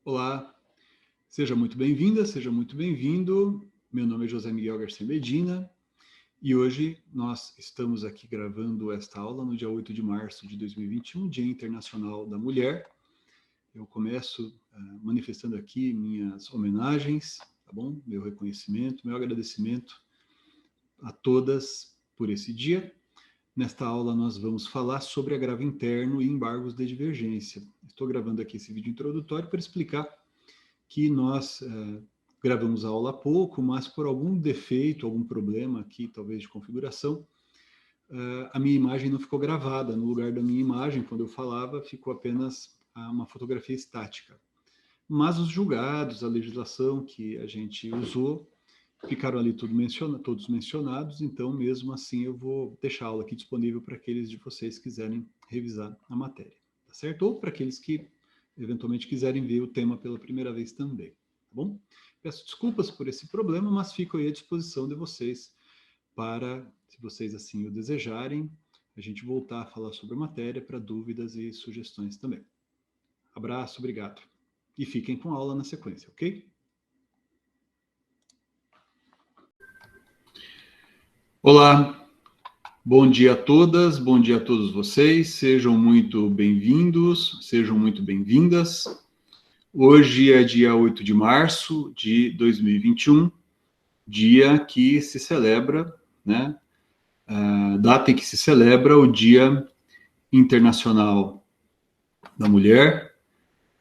Olá, seja muito bem-vinda, seja muito bem-vindo. Meu nome é José Miguel Garcia Medina e hoje nós estamos aqui gravando esta aula no dia 8 de março de 2021, Dia Internacional da Mulher. Eu começo manifestando aqui minhas homenagens, tá bom? Meu reconhecimento, meu agradecimento a todas por esse dia. Nesta aula nós vamos falar sobre agravo interno e embargos de divergência. Estou gravando aqui esse vídeo introdutório para explicar que nós gravamos a aula há pouco, mas por algum defeito, algum problema aqui, talvez de configuração, a minha imagem não ficou gravada. No lugar da minha imagem, quando eu falava, ficou apenas uma fotografia estática. Mas os julgados, a legislação que a gente usou, ficaram ali todos mencionados, então mesmo assim eu vou deixar a aula aqui disponível para aqueles de vocês que quiserem revisar a matéria, tá certo? Ou para aqueles que eventualmente quiserem ver o tema pela primeira vez também, tá bom? Peço desculpas por esse problema, mas fico aí à disposição de vocês para, se vocês assim o desejarem, a gente voltar a falar sobre a matéria para dúvidas e sugestões também. Abraço, obrigado. E fiquem com a aula na sequência, ok? Olá, bom dia a todas, bom dia a todos vocês, sejam muito bem-vindos, sejam muito bem-vindas. Hoje é dia 8 de março de 2021, dia que se celebra, né, a data em que se celebra o Dia Internacional da Mulher.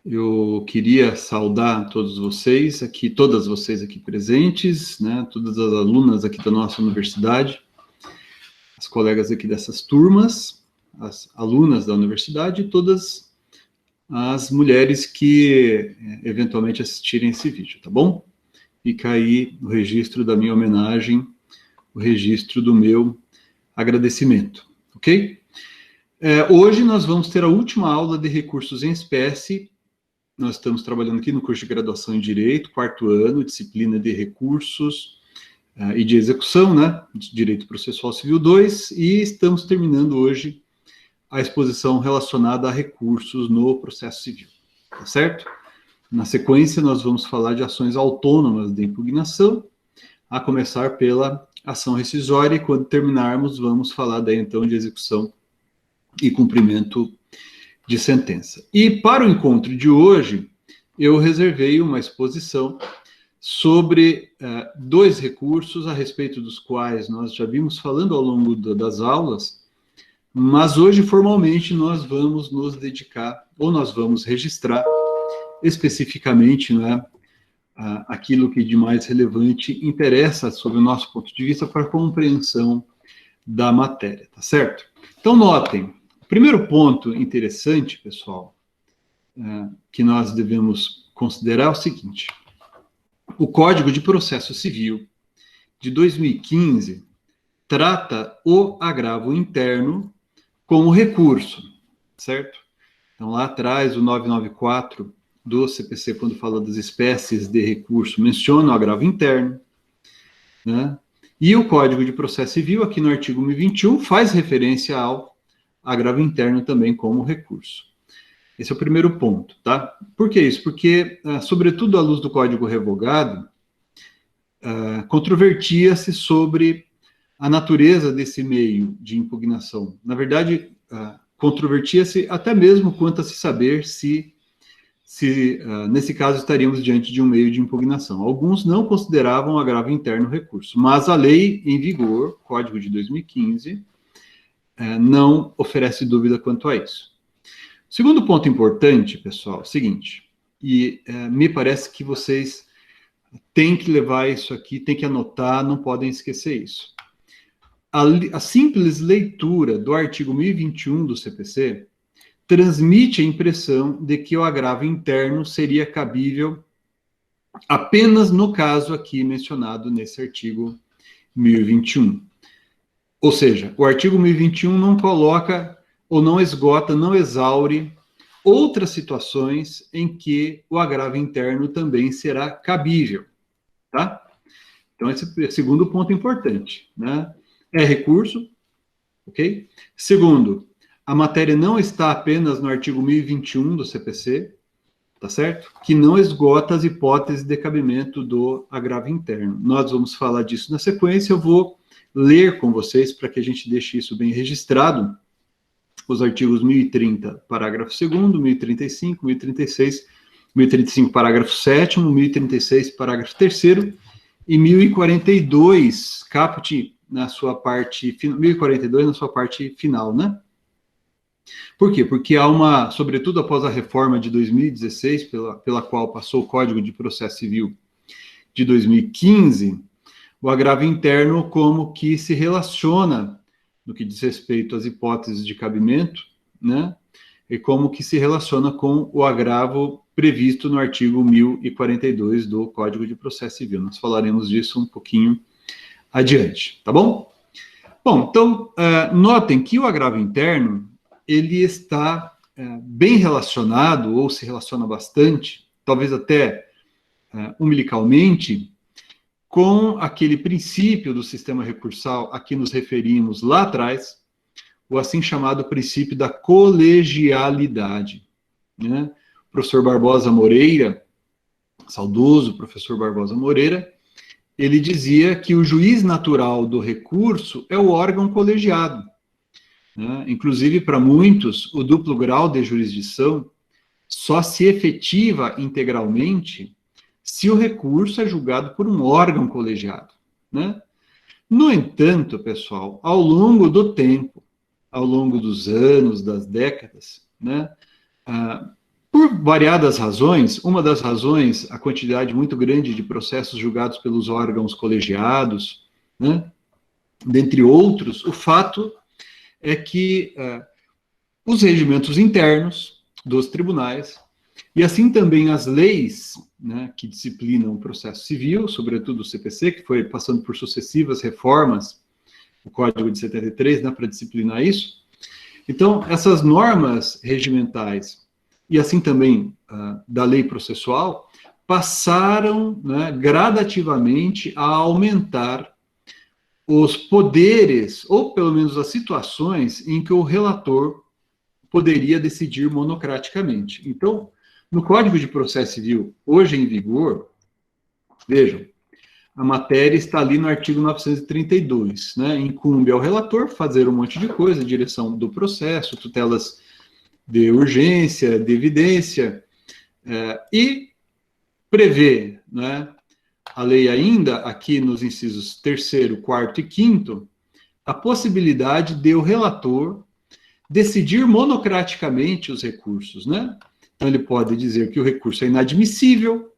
Eu queria saudar todos vocês aqui, todas vocês aqui presentes, né, todas as alunas aqui da nossa universidade, as colegas aqui dessas turmas, as alunas da universidade e todas as mulheres que eventualmente assistirem esse vídeo, tá bom? Fica aí o registro da minha homenagem, o registro do meu agradecimento, ok? Hoje nós vamos ter a última aula de recursos em espécie. Nós estamos trabalhando aqui no curso de graduação em Direito, quarto ano, disciplina de recursos e de execução, né? Direito Processual Civil 2, e estamos terminando hoje a exposição relacionada a recursos no processo civil, tá certo? Na sequência, nós vamos falar de ações autônomas de impugnação, a começar pela ação rescisória, e quando terminarmos, vamos falar daí, então, de execução e cumprimento de sentença. E para o encontro de hoje, eu reservei uma exposição sobre dois recursos, a respeito dos quais nós já vimos falando ao longo das aulas, mas hoje, formalmente, nós vamos nos dedicar, ou nós vamos registrar especificamente, né, aquilo que de mais relevante interessa, sob o nosso ponto de vista, para a compreensão da matéria, tá certo? Então, notem, o primeiro ponto interessante, pessoal, que nós devemos considerar é o seguinte: o Código de Processo Civil de 2015 trata o agravo interno como recurso, certo? Então, lá atrás, o 994 do CPC, quando fala das espécies de recurso, menciona o agravo interno, né? E o Código de Processo Civil, aqui no artigo 1021, faz referência ao agravo interno também como recurso. Esse é o primeiro ponto, tá? Por que isso? Porque, sobretudo à luz do Código Revogado, controvertia-se sobre a natureza desse meio de impugnação. Na verdade, controvertia-se até mesmo quanto a se saber se nesse caso estaríamos diante de um meio de impugnação. Alguns não consideravam agravo interno recurso, mas a lei em vigor, Código de 2015, não oferece dúvida quanto a isso. Segundo ponto importante, pessoal, é o seguinte, e me parece que vocês têm que levar isso aqui, têm que anotar, não podem esquecer isso. A simples leitura do artigo 1021 do CPC transmite a impressão de que o agravo interno seria cabível apenas no caso aqui mencionado nesse artigo 1021. Ou seja, o artigo 1021 não coloca ou não esgota, não exaure outras situações em que o agravo interno também será cabível, tá? Então, esse é o segundo ponto importante, né? É recurso, ok? Segundo, a matéria não está apenas no artigo 1021 do CPC, tá certo? Que não esgota as hipóteses de cabimento do agravo interno. Nós vamos falar disso na sequência, eu vou ler com vocês para que a gente deixe isso bem registrado, os artigos 1030, parágrafo 2º, 1035, 1036, 1035, parágrafo 7º, 1036, parágrafo 3º, e 1042, caput na sua parte, 1042 na sua parte final, né? Por quê? Porque há uma, sobretudo após a reforma de 2016, pela qual passou o Código de Processo Civil de 2015, o agravo interno como que se relaciona, no que diz respeito às hipóteses de cabimento, né? E como que se relaciona com o agravo previsto no artigo 1042 do Código de Processo Civil. Nós falaremos disso um pouquinho adiante, tá bom? Bom, então, notem que o agravo interno, ele está bem relacionado, ou se relaciona bastante, talvez até umbilicalmente, com aquele princípio do sistema recursal a que nos referimos lá atrás, o assim chamado princípio da colegialidade, né? O professor Barbosa Moreira, saudoso professor Barbosa Moreira, ele dizia que o juiz natural do recurso é o órgão colegiado, né? Inclusive, para muitos, o duplo grau de jurisdição só se efetiva integralmente se o recurso é julgado por um órgão colegiado, né? No entanto, pessoal, ao longo do tempo, ao longo dos anos, das décadas, né, por variadas razões, uma das razões, a quantidade muito grande de processos julgados pelos órgãos colegiados, né, dentre outros, o fato é que os regimentos internos dos tribunais, e assim também as leis, né, que disciplinam o processo civil, sobretudo o CPC, que foi passando por sucessivas reformas, o Código de 73, né, para disciplinar isso. Então, essas normas regimentais, e assim também da lei processual, passaram, né, gradativamente a aumentar os poderes, ou pelo menos as situações, em que o relator poderia decidir monocraticamente. Então, no Código de Processo Civil, hoje em vigor, vejam, a matéria está ali no artigo 932, né? Incumbe ao relator fazer um monte de coisa, direção do processo, tutelas de urgência, de evidência, e prevê, né, a lei ainda, aqui nos incisos 3º, 4º e 5º, a possibilidade de o relator decidir monocraticamente os recursos, né? Então, ele pode dizer que o recurso é inadmissível,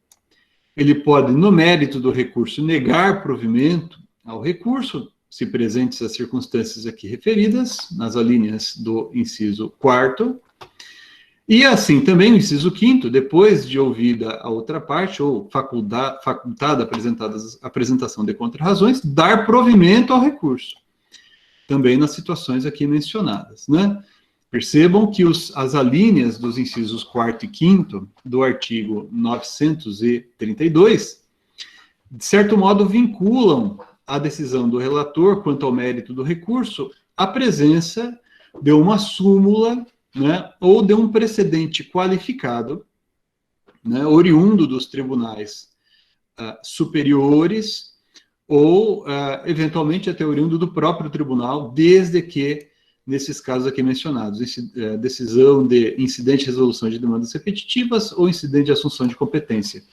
ele pode, no mérito do recurso, negar provimento ao recurso, se presentes as circunstâncias aqui referidas, nas alíneas do inciso 4º, e assim também o inciso 5º, depois de ouvida a outra parte, ou facultada a apresentação de contrarrazões, dar provimento ao recurso, também nas situações aqui mencionadas, né? Percebam que as alíneas dos incisos 4º e 5º do artigo 932, de certo modo, vinculam a decisão do relator quanto ao mérito do recurso à presença de uma súmula, né, ou de um precedente qualificado, né, oriundo dos tribunais superiores, ou, eventualmente, até oriundo do próprio tribunal, desde que, nesses casos aqui mencionados, decisão de incidente de resolução de demandas repetitivas ou incidente de assunção de competência.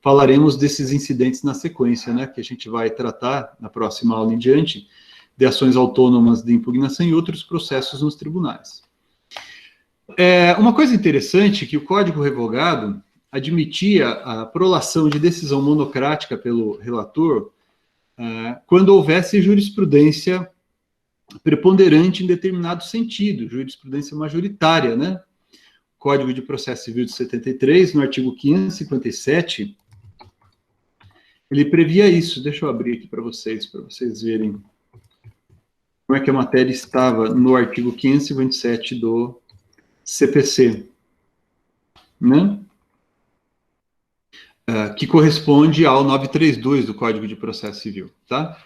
Falaremos desses incidentes na sequência, né, que a gente vai tratar na próxima aula em diante, de ações autônomas de impugnação e outros processos nos tribunais. Uma coisa interessante é que o Código Revogado admitia a prolação de decisão monocrática pelo relator quando houvesse jurisprudência preponderante em determinado sentido, jurisprudência majoritária, né? Código de Processo Civil de 73, no artigo 557, ele previa isso. Deixa eu abrir aqui para vocês verem como é que a matéria estava no artigo 557 do CPC, né? Que corresponde ao 932 do Código de Processo Civil, tá?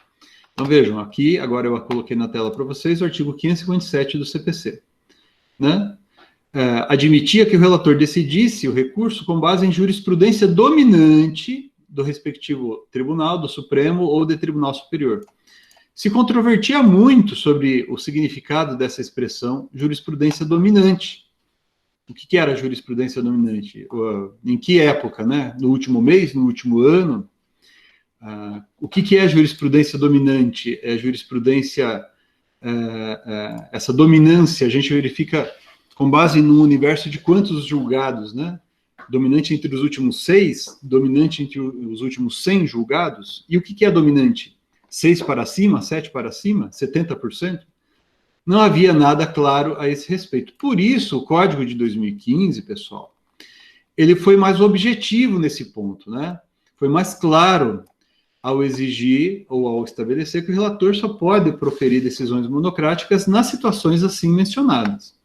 Então, vejam, aqui, agora eu coloquei na tela para vocês o artigo 557 do CPC, né? admitia que o relator decidisse o recurso com base em jurisprudência dominante do respectivo tribunal, do Supremo ou do Tribunal Superior. Se controvertia muito sobre o significado dessa expressão jurisprudência dominante. O que era jurisprudência dominante? Em que época, né? No último mês, no último ano? O que é jurisprudência dominante? É jurisprudência, essa dominância a gente verifica com base no universo de quantos julgados, né? Dominante entre os últimos 6, dominante entre os últimos 100 julgados. E o que é dominante? 6 para cima, 7 para cima, 70%? Não havia nada claro a esse respeito. Por isso, o Código de 2015, pessoal, ele foi mais objetivo nesse ponto, né? Foi mais claro ao exigir ou ao estabelecer que o relator só pode proferir decisões monocráticas nas situações assim mencionadas.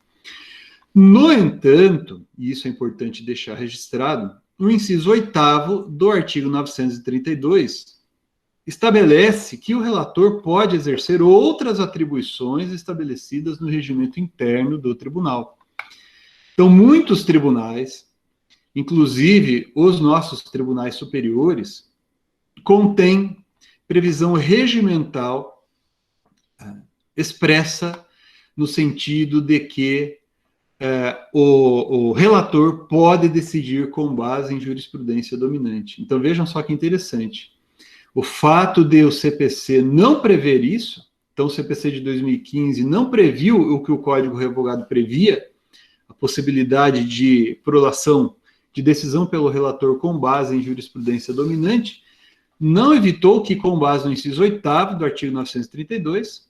No entanto, e isso é importante deixar registrado, o inciso 8º do artigo 932 estabelece que o relator pode exercer outras atribuições estabelecidas no regimento interno do tribunal. Então, muitos tribunais, inclusive os nossos tribunais superiores, contêm previsão regimental expressa no sentido de que o relator pode decidir com base em jurisprudência dominante. Então, vejam só que interessante. O fato de o CPC não prever isso, então o CPC de 2015 não previu o que o Código Revogado previa, a possibilidade de prolação de decisão pelo relator com base em jurisprudência dominante, não evitou que, com base no inciso 8º do artigo 932,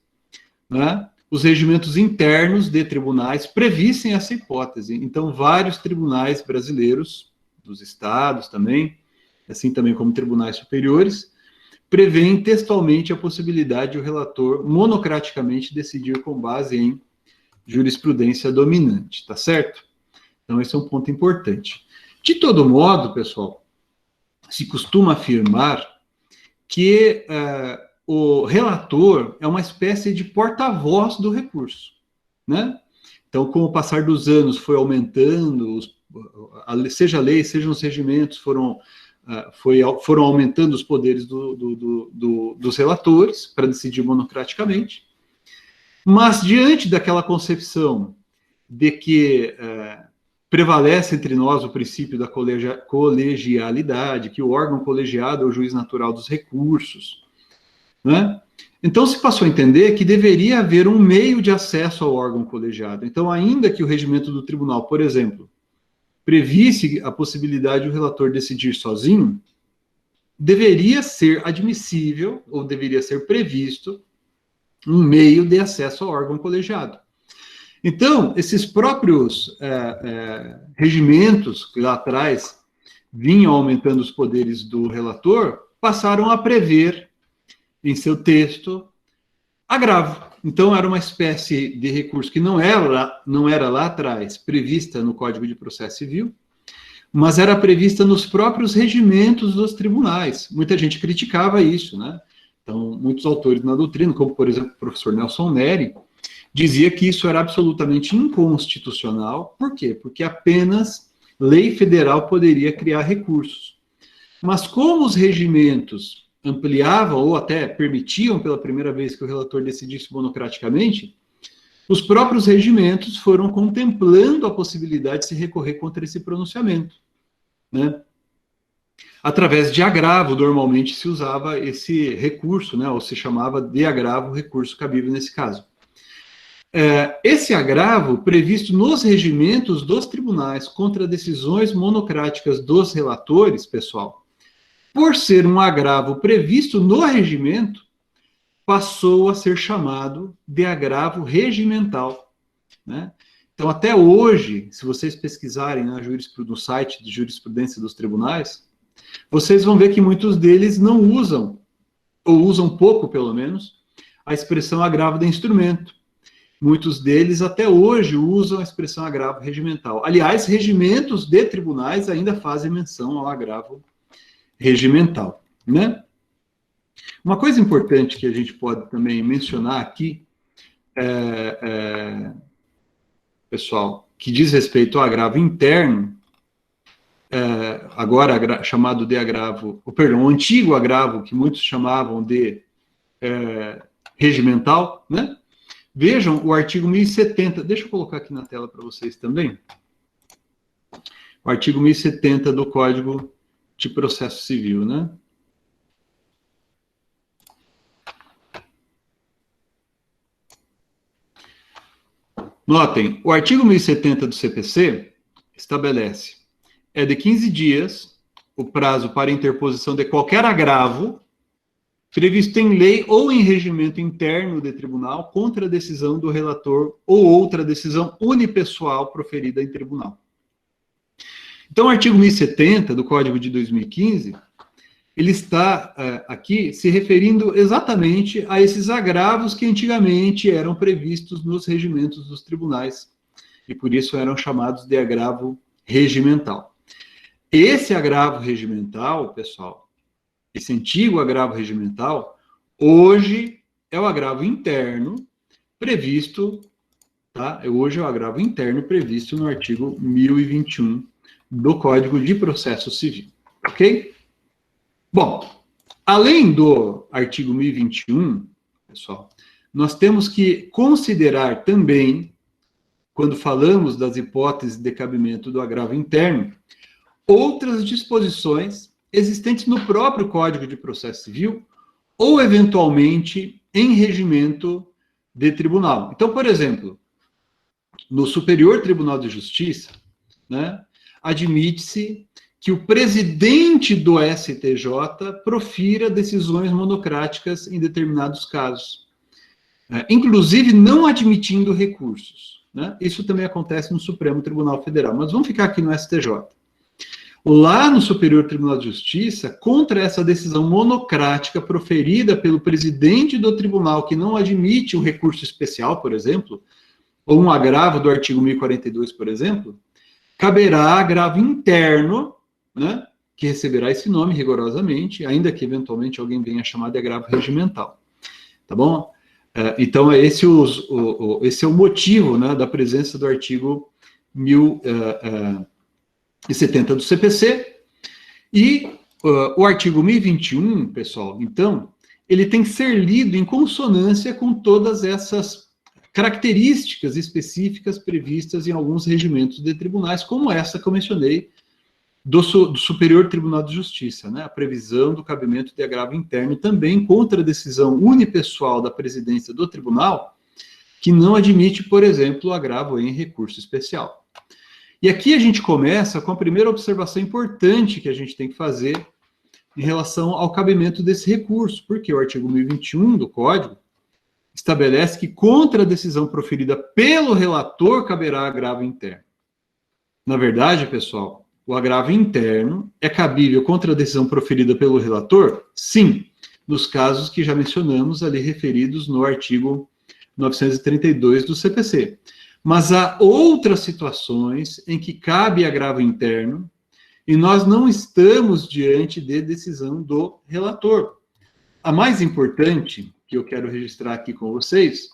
né, os regimentos internos de tribunais previssem essa hipótese. Então, vários tribunais brasileiros, dos estados também, assim também como tribunais superiores, prevêem textualmente a possibilidade de o relator monocraticamente decidir com base em jurisprudência dominante, tá certo? Então, esse é um ponto importante. De todo modo, pessoal, se costuma afirmar que o relator é uma espécie de porta-voz do recurso, né? Então, com o passar dos anos, foi aumentando, seja a lei, sejam os regimentos, foram aumentando os poderes dos relatores para decidir monocraticamente, mas diante daquela concepção de que prevalece entre nós o princípio da colegialidade, que o órgão colegiado é o juiz natural dos recursos, né? Então se passou a entender que deveria haver um meio de acesso ao órgão colegiado. Então, ainda que o regimento do tribunal, por exemplo, previsse a possibilidade do relator decidir sozinho, deveria ser admissível, ou deveria ser previsto, um meio de acesso ao órgão colegiado. Então, esses próprios regimentos que lá atrás vinham aumentando os poderes do relator, passaram a prever em seu texto agravo. Então, era uma espécie de recurso que não era lá atrás prevista no Código de Processo Civil, mas era prevista nos próprios regimentos dos tribunais. Muita gente criticava isso, né? Então, muitos autores na doutrina, como, por exemplo, o professor Nelson Neri, dizia que isso era absolutamente inconstitucional. Por quê? Porque apenas lei federal poderia criar recursos. Mas como os regimentos ampliavam ou até permitiam pela primeira vez que o relator decidisse monocraticamente, os próprios regimentos foram contemplando a possibilidade de se recorrer contra esse pronunciamento, né? Através de agravo, normalmente se usava esse recurso, né? Ou se chamava de agravo, recurso cabível nesse caso. Esse agravo, previsto nos regimentos dos tribunais contra decisões monocráticas dos relatores, pessoal, por ser um agravo previsto no regimento, passou a ser chamado de agravo regimental, né? Então, até hoje, se vocês pesquisarem no site de jurisprudência dos tribunais, vocês vão ver que muitos deles não usam, ou usam pouco, pelo menos, a expressão agravo de instrumento. Muitos deles, até hoje, usam a expressão agravo regimental. Aliás, regimentos de tribunais ainda fazem menção ao agravo regimental, né? Uma coisa importante que a gente pode também mencionar aqui, pessoal, que diz respeito ao agravo interno, agora chamado de agravo, perdão, o antigo agravo, que muitos chamavam de regimental, né? Vejam o artigo 1070, deixa eu colocar aqui na tela para vocês também. O artigo 1070 do Código de Processo Civil, né? Notem, o artigo 1070 do CPC estabelece de 15 dias o prazo para interposição de qualquer agravo previsto em lei ou em regimento interno de tribunal contra a decisão do relator ou outra decisão unipessoal proferida em tribunal. Então, o artigo 1070 do Código de 2015, ele está aqui se referindo exatamente a esses agravos que antigamente eram previstos nos regimentos dos tribunais, e por isso eram chamados de agravo regimental. Esse agravo regimental, pessoal, esse antigo agravo regimental, hoje é o agravo interno previsto, tá? Hoje é o agravo interno previsto no artigo 1021 do Código de Processo Civil, ok? Bom, além do artigo 1021, pessoal, nós temos que considerar também, quando falamos das hipóteses de cabimento do agravo interno, outras disposições existentes no próprio Código de Processo Civil ou, eventualmente, em regimento de tribunal. Então, por exemplo, no Superior Tribunal de Justiça, né, admite-se que o presidente do STJ profira decisões monocráticas em determinados casos, inclusive não admitindo recursos, né? Isso também acontece no Supremo Tribunal Federal, mas vamos ficar aqui no STJ. Lá no Superior Tribunal de Justiça, contra essa decisão monocrática proferida pelo presidente do tribunal que não admite um recurso especial, por exemplo, ou um agravo do artigo 1042, por exemplo, caberá agravo interno, né, que receberá esse nome rigorosamente, ainda que eventualmente alguém venha chamar de agravo regimental. Tá bom? Então, esse é o motivo, né, da presença do artigo 1070 do CPC, e o artigo 1021, pessoal, então, ele tem que ser lido em consonância com todas essas características específicas previstas em alguns regimentos de tribunais, como essa que eu mencionei, do Superior Tribunal de Justiça, né? A previsão do cabimento de agravo interno também contra a decisão unipessoal da presidência do tribunal, que não admite, por exemplo, o agravo em recurso especial. E aqui a gente começa com a primeira observação importante que a gente tem que fazer em relação ao cabimento desse recurso, porque o artigo 1021 do Código estabelece que contra a decisão proferida pelo relator caberá agravo interno. Na verdade, pessoal, o agravo interno é cabível contra a decisão proferida pelo relator? Sim, nos casos que já mencionamos ali referidos no artigo 932 do CPC. Mas há outras situações em que cabe agravo interno e nós não estamos diante de decisão do relator. A mais importante, que eu quero registrar aqui com vocês,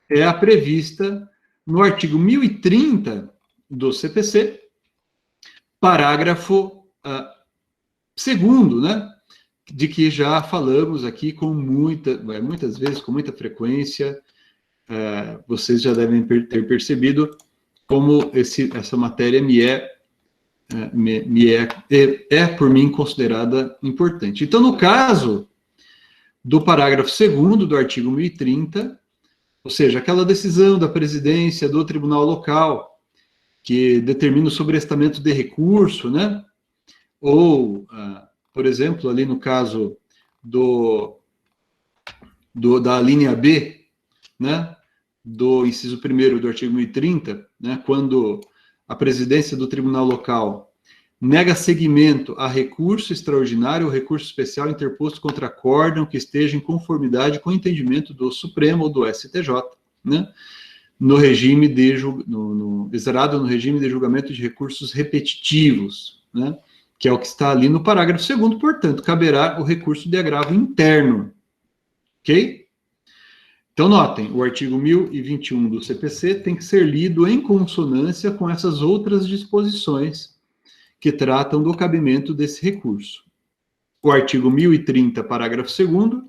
é a prevista no artigo 1030 do CPC, parágrafo 2º, né, de que já falamos aqui com muitas vezes, com muita frequência, vocês já devem ter percebido como essa matéria é por mim considerada importante. Então, no caso do parágrafo 2º do artigo 1030, ou seja, aquela decisão da presidência do tribunal local que determina o sobrestamento de recurso, né? Ou, por exemplo, ali no caso da linha B, né? Do inciso 1º do artigo 1030, né? Quando a presidência do tribunal local nega seguimento a recurso extraordinário ou recurso especial interposto contra acórdão que esteja em conformidade com o entendimento do Supremo ou do STJ, né? No regime exerado no regime de julgamento de recursos repetitivos, né? Que é o que está ali no parágrafo 2º, portanto, caberá o recurso de agravo interno, ok? Então, notem, o artigo 1021 do CPC tem que ser lido em consonância com essas outras disposições que tratam do cabimento desse recurso. O artigo 1030, parágrafo 2º,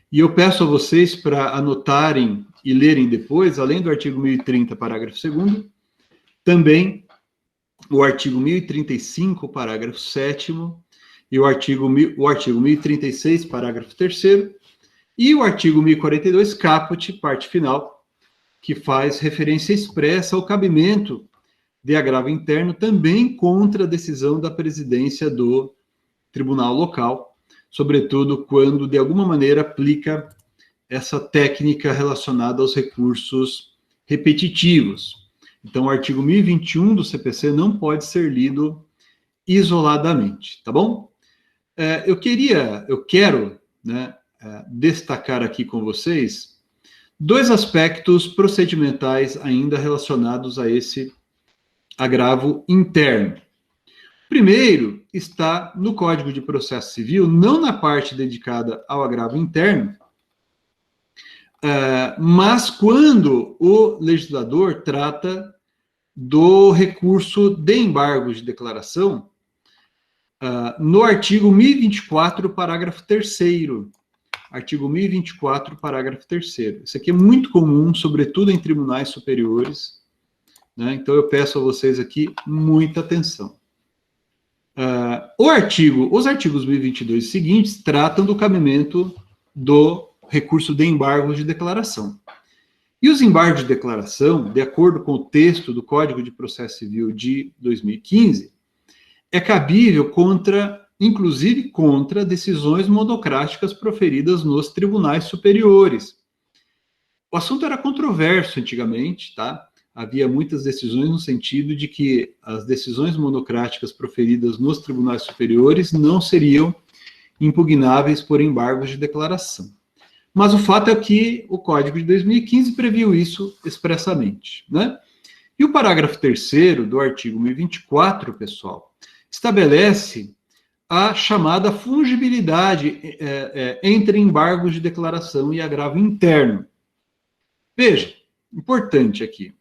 e eu peço a vocês para anotarem e lerem depois, além do artigo 1030, parágrafo 2º, também o artigo 1035, parágrafo 7º, e o artigo 1036, parágrafo 3º, e o artigo 1042, caput, parte final, que faz referência expressa ao cabimento de agravo interno também contra a decisão da presidência do tribunal local, sobretudo quando, de alguma maneira, aplica essa técnica relacionada aos recursos repetitivos. Então, o artigo 1021 do CPC não pode ser lido isoladamente, tá bom? Eu quero, né, destacar aqui com vocês dois aspectos procedimentais ainda relacionados a esse agravo interno. Primeiro, está no Código de Processo Civil, não na parte dedicada ao agravo interno, mas quando o legislador trata do recurso de embargo de declaração, no artigo 1024, parágrafo 3º. Artigo 1024, parágrafo 3º. Isso aqui é muito comum, sobretudo em tribunais superiores, né? Então eu peço a vocês aqui muita atenção. Os artigos 1022 seguintes tratam do cabimento do recurso de embargo de declaração. E os embargos de declaração, de acordo com o texto do Código de Processo Civil de 2015, é cabível inclusive contra decisões monocráticas proferidas nos tribunais superiores. O assunto era controverso antigamente, tá? Havia muitas decisões no sentido de que as decisões monocráticas proferidas nos tribunais superiores não seriam impugnáveis por embargos de declaração. Mas o fato é que o Código de 2015 previu isso expressamente, né? E o parágrafo 3º do artigo 1024, pessoal, estabelece a chamada fungibilidade entre embargos de declaração e agravo interno. Veja, importante aqui,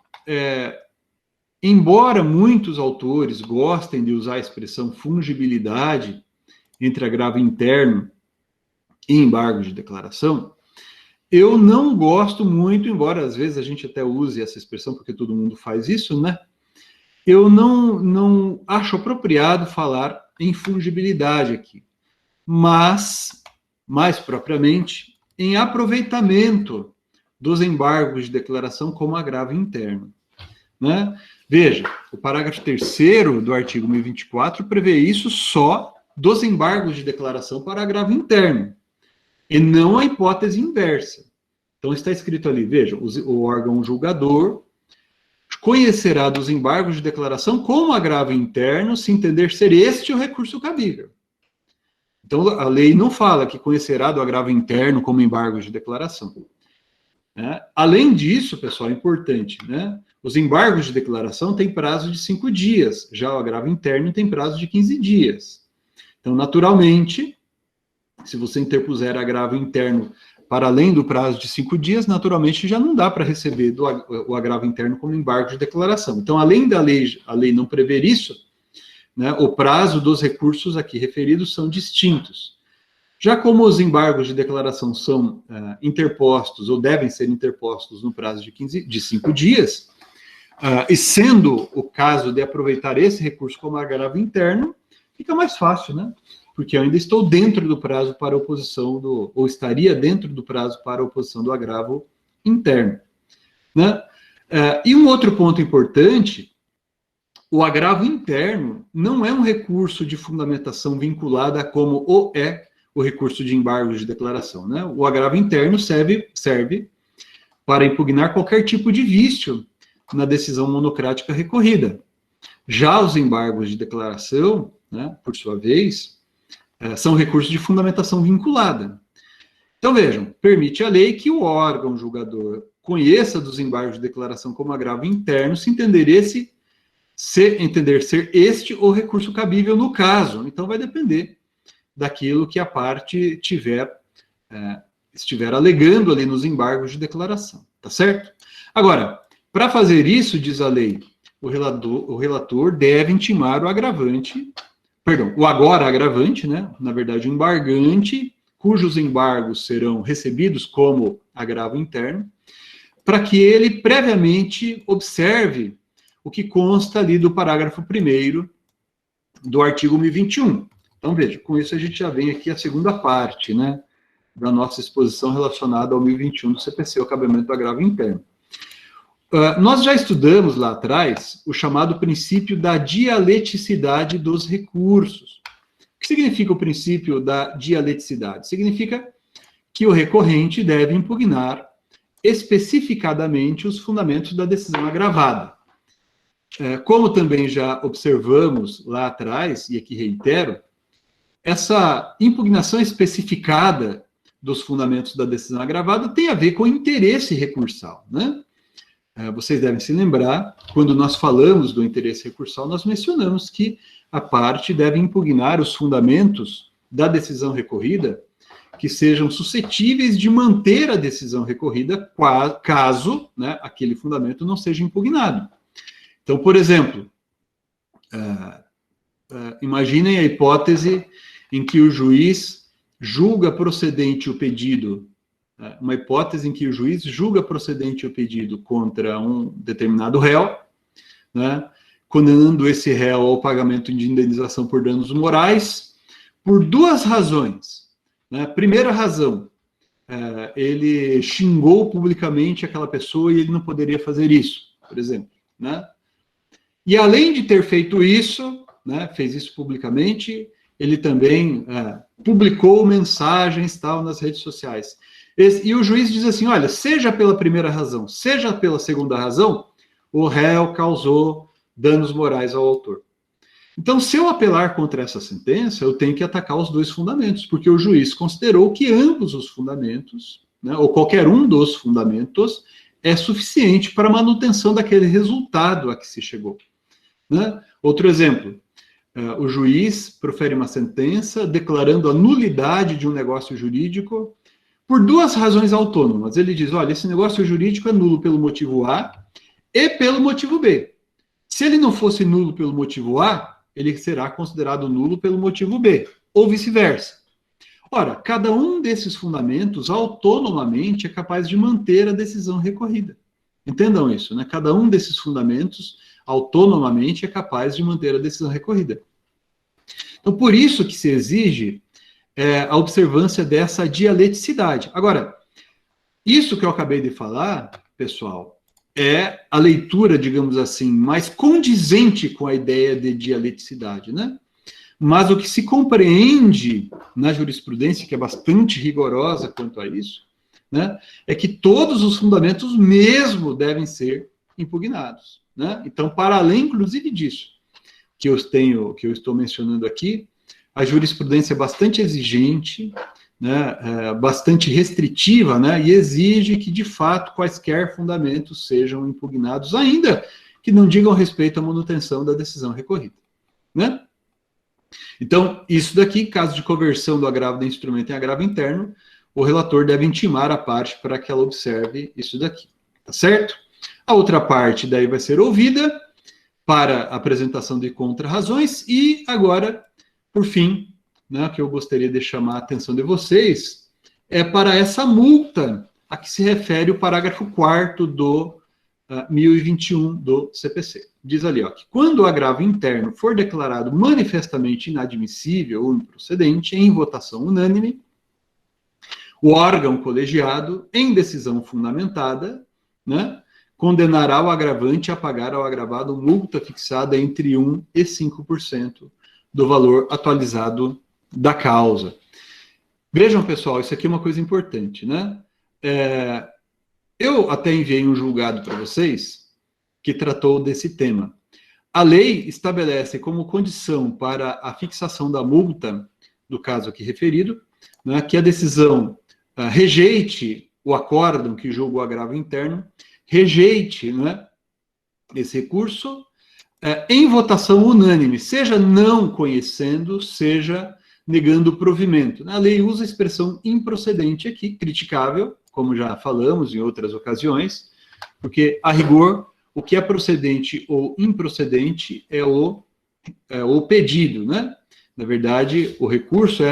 embora muitos autores gostem de usar a expressão fungibilidade entre agravo interno e embargo de declaração, eu não gosto muito, embora às vezes a gente até use essa expressão, porque todo mundo faz isso, né? Eu não acho apropriado falar em fungibilidade aqui, mas, mais propriamente, em aproveitamento dos embargos de declaração como agravo interno, né? Veja, o parágrafo 3º do artigo 1024 prevê isso só dos embargos de declaração para agravo interno, e não a hipótese inversa. Então está escrito ali, veja, o órgão julgador conhecerá dos embargos de declaração como agravo interno, se entender ser este o recurso cabível. Então, a lei não fala que conhecerá do agravo interno como embargos de declaração. Né? Além disso, pessoal, é importante, né? Os embargos de declaração têm prazo de 5 dias, já o agravo interno tem prazo de 15 dias. Então, naturalmente, se você interpuser agravo interno para além do prazo de 5 dias, naturalmente já não dá para receber o agravo interno como embargo de declaração. Então, além da lei, a lei não prever isso, né, o prazo dos recursos aqui referidos são distintos. Já como os embargos de declaração são interpostos, ou devem ser interpostos no prazo de 5 dias, e sendo o caso de aproveitar esse recurso como agravo interno, fica mais fácil, né? Porque eu ainda estou dentro do prazo para oposição ou estaria dentro do prazo para oposição do agravo interno, né? E um outro ponto importante, o agravo interno não é um recurso de fundamentação vinculada como o recurso de embargo de declaração, né? O agravo interno serve para impugnar qualquer tipo de vício na decisão monocrática recorrida. Já os embargos de declaração, né, por sua vez, são recursos de fundamentação vinculada. Então, vejam, permite a lei que o órgão julgador conheça dos embargos de declaração como agravo interno, se entender ser este o recurso cabível no caso. Então, vai depender daquilo que a parte tiver estiver alegando ali nos embargos de declaração, tá certo? Agora, para fazer isso, diz a lei, o relator deve intimar o agravante, perdão, o agora agravante, né? Na verdade, o embargante, cujos embargos serão recebidos como agravo interno, para que ele previamente observe o que consta ali do parágrafo 1º do artigo 1021. Então, veja, com isso a gente já vem aqui a segunda parte, né, da nossa exposição relacionada ao 1021 do CPC, o cabimento do agravo interno. Nós já estudamos lá atrás o chamado princípio da dialeticidade dos recursos. O que significa o princípio da dialeticidade? Significa que o recorrente deve impugnar especificadamente os fundamentos da decisão agravada. Como também já observamos lá atrás, e aqui reitero, essa impugnação especificada dos fundamentos da decisão agravada tem a ver com interesse recursal, né? Vocês devem se lembrar, quando nós falamos do interesse recursal, nós mencionamos que a parte deve impugnar os fundamentos da decisão recorrida que sejam suscetíveis de manter a decisão recorrida caso, né, aquele fundamento não seja impugnado. Então, por exemplo, imaginem a hipótese em que o juiz julga procedente o pedido, uma hipótese em que o juiz julga procedente o pedido contra um determinado réu, né, condenando esse réu ao pagamento de indenização por danos morais, por duas razões. Né? Primeira razão, ele xingou publicamente aquela pessoa e ele não poderia fazer isso, por exemplo, né? E além de ter feito isso, né, fez isso publicamente, ele também publicou mensagens tal nas redes sociais. E o juiz diz assim, olha, seja pela primeira razão, seja pela segunda razão, o réu causou danos morais ao autor. Então, se eu apelar contra essa sentença, eu tenho que atacar os dois fundamentos, porque o juiz considerou que ambos os fundamentos, né, ou qualquer um dos fundamentos, é suficiente para a manutenção daquele resultado a que se chegou. Né? Outro exemplo, o juiz profere uma sentença declarando a nulidade de um negócio jurídico por duas razões autônomas. Ele diz, olha, esse negócio jurídico é nulo pelo motivo A e pelo motivo B. Se ele não fosse nulo pelo motivo A, ele será considerado nulo pelo motivo B, ou vice-versa. Ora, cada um desses fundamentos, autonomamente, é capaz de manter a decisão recorrida. Entendam isso, né? Cada um desses fundamentos, autonomamente, é capaz de manter a decisão recorrida. Então, por isso que se exige a observância dessa dialeticidade. Agora, isso que eu acabei de falar, pessoal, é a leitura, digamos assim, mais condizente com a ideia de dialeticidade, né? Mas o que se compreende na jurisprudência, que é bastante rigorosa quanto a isso, né, é que todos os fundamentos mesmo devem ser impugnados, né? Então, para além, inclusive, disso, que eu estou mencionando aqui, a jurisprudência é bastante exigente, né, bastante restritiva, né, e exige que, de fato, quaisquer fundamentos sejam impugnados, ainda que não digam respeito à manutenção da decisão recorrida, né? Então, isso daqui, caso de conversão do agravo de instrumento em agravo interno, o relator deve intimar a parte para que ela observe isso daqui, tá certo? A outra parte daí vai ser ouvida para apresentação de contra-razões e agora, por fim, né, que eu gostaria de chamar a atenção de vocês, é para essa multa a que se refere o parágrafo 4º do 1021 do CPC. Diz ali, ó, que quando o agravo interno for declarado manifestamente inadmissível ou improcedente em votação unânime, o órgão colegiado, em decisão fundamentada, né, condenará o agravante a pagar ao agravado multa fixada entre 1% e 5% do valor atualizado da causa. Vejam, pessoal, isso aqui é uma coisa importante, né? Eu até enviei um julgado para vocês que tratou desse tema. A lei estabelece como condição para a fixação da multa, do caso aqui referido, né, que a decisão rejeite o acórdão que julga o agravo interno, rejeite, né, esse recurso em votação unânime, seja não conhecendo, seja negando o provimento. A lei usa a expressão improcedente aqui, criticável, como já falamos em outras ocasiões, porque, a rigor, o que é procedente ou improcedente é o pedido, né? Na verdade, ao recurso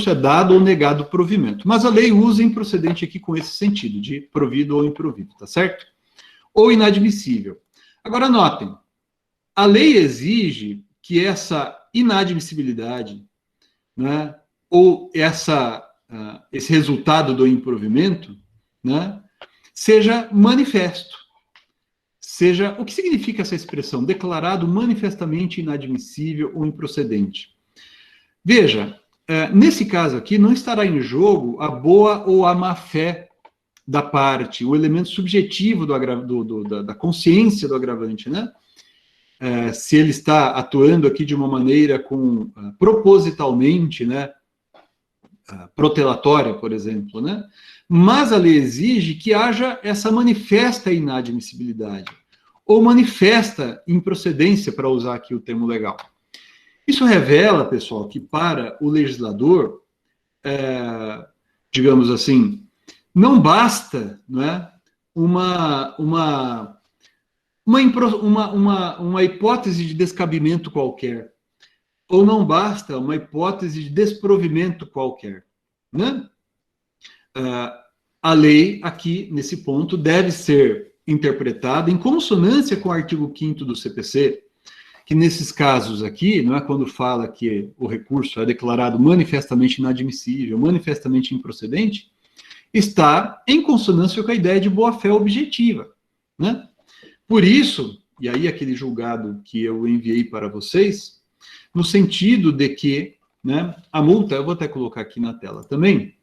é dado ou negado o provimento. Mas a lei usa improcedente aqui com esse sentido, de provido ou improvido, tá certo? Ou inadmissível. Agora, notem, a lei exige que essa inadmissibilidade, né, ou esse resultado do improvimento, né, seja manifesto. O que significa essa expressão? Declarado manifestamente inadmissível ou improcedente. Veja, nesse caso aqui, não estará em jogo a boa ou a má fé da parte, o elemento subjetivo da consciência do agravante, né? Se ele está atuando aqui de uma maneira propositalmente, né, protelatória, por exemplo, né? Mas a lei exige que haja essa manifesta inadmissibilidade, ou manifesta improcedência, para usar aqui o termo legal. Isso revela, pessoal, que para o legislador, digamos assim, não basta, né, uma hipótese de descabimento qualquer, ou não basta uma hipótese de desprovimento qualquer, né? A lei, aqui, nesse ponto, deve ser interpretada em consonância com o artigo 5º do CPC, que nesses casos aqui, não é quando fala que o recurso é declarado manifestamente inadmissível, manifestamente improcedente, está em consonância com a ideia de boa-fé objetiva, né? Por isso, e aí aquele julgado que eu enviei para vocês, no sentido de que, né, a multa, eu vou até colocar aqui na tela também,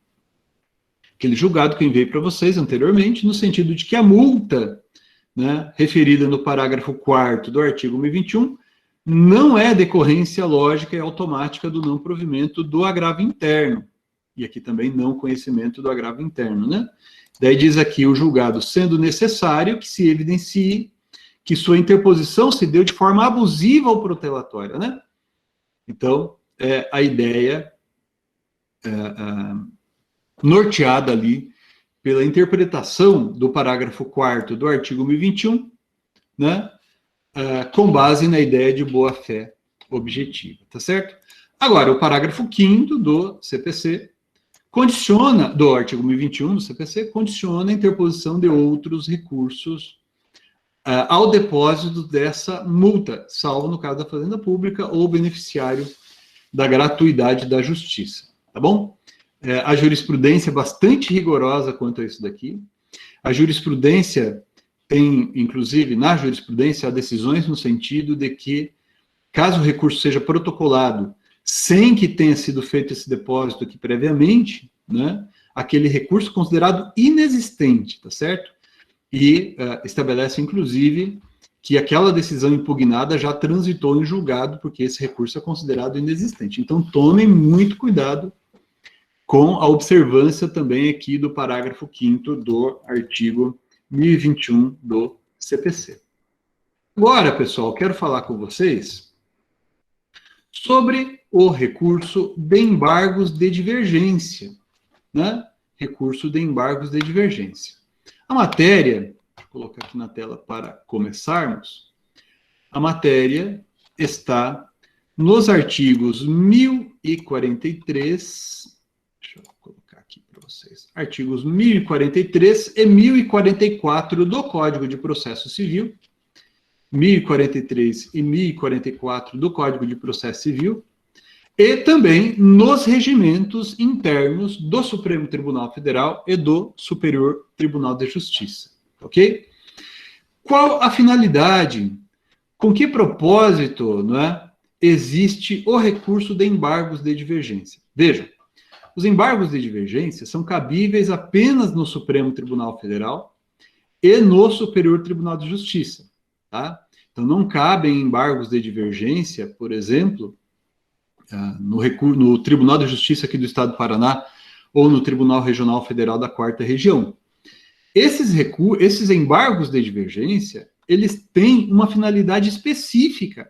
aquele julgado que eu enviei para vocês anteriormente, no sentido de que a multa, né, referida no parágrafo 4º do artigo 1021, não é decorrência lógica e automática do não provimento do agravo interno. E aqui também não conhecimento do agravo interno, né? Daí diz aqui o julgado, sendo necessário que se evidencie que sua interposição se deu de forma abusiva ou protelatória, né? Então, a ideia norteada ali pela interpretação do parágrafo 4º do artigo 1021, né? Com base na ideia de boa-fé objetiva, tá certo? Agora, o parágrafo 5º do CPC do artigo 1021 do CPC, condiciona a interposição de outros recursos ao depósito dessa multa, salvo no caso da Fazenda Pública ou beneficiário da gratuidade da justiça, tá bom? A jurisprudência é bastante rigorosa quanto a isso daqui. A jurisprudência tem, inclusive, na jurisprudência, há decisões no sentido de que, caso o recurso seja protocolado sem que tenha sido feito esse depósito aqui previamente, né, aquele recurso considerado inexistente, tá certo? E estabelece, inclusive, que aquela decisão impugnada já transitou em julgado, porque esse recurso é considerado inexistente. Então, tomem muito cuidado com a observância também aqui do parágrafo 5º do artigo 1021 do CPC. Agora, pessoal, quero falar com vocês sobre o recurso de embargos de divergência, né? Recurso de embargos de divergência. A matéria, vou colocar aqui na tela para começarmos, a matéria está nos artigos 1043, deixa eu colocar aqui para vocês, artigos 1043 e 1044 do Código de Processo Civil, 1043 e 1044 do Código de Processo Civil, e também nos regimentos internos do Supremo Tribunal Federal e do Superior Tribunal de Justiça, ok? Qual a finalidade, com que propósito, não é, existe o recurso de embargos de divergência? Vejam, os embargos de divergência são cabíveis apenas no Supremo Tribunal Federal e no Superior Tribunal de Justiça, tá? Então, não cabem embargos de divergência, por exemplo, no Tribunal de Justiça aqui do Estado do Paraná ou no Tribunal Regional Federal da 4ª Região. Esses embargos de divergência, eles têm uma finalidade específica